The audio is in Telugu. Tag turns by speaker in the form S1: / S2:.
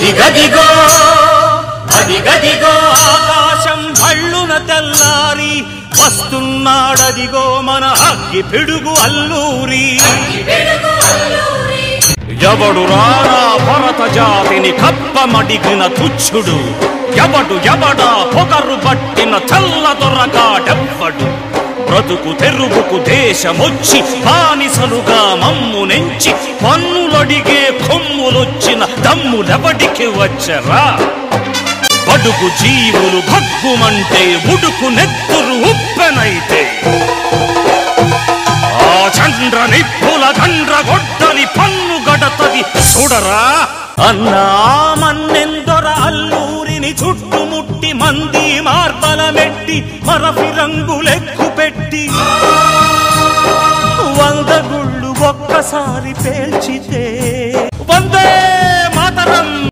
S1: అదిగదిగో అదిగదిగో ఆకాశం భళ్ళున తెల్లారి వస్తున్నాడదిగో మన అగ్గి పిడుగు అల్లూరి ఎవడు రారా భరత జాతిని కప్పమడిగిన తుచ్చుడు ఎవడా పొగరు పట్టిన చల్ల దొరగాడెవ్వడు బ్రతుకు తెరుగుకు దేశమొచ్చి బానిసలుగా మమ్ము నెంచి పన్నులడిగే కొమ్ములొచ్చిన దమ్ములెవడికి వచ్చరా బడుగు జీవులు భగ్గుమంటే ఉడుకు నెత్తురు ఉప్పెనైతే ఆ చంద్ర నిప్పుల గండ్ర గొడ్డలి పన్ను గడతది చూడరా అన్నా మన్నెందొర అల్లూరిని చుట్టుముట్టి మంది మార్బలమెట్టి మరఫి రంగులెక్కు పెట్టి 100 గుళ్ళు ఒక్కసారి పేల్చితే వందే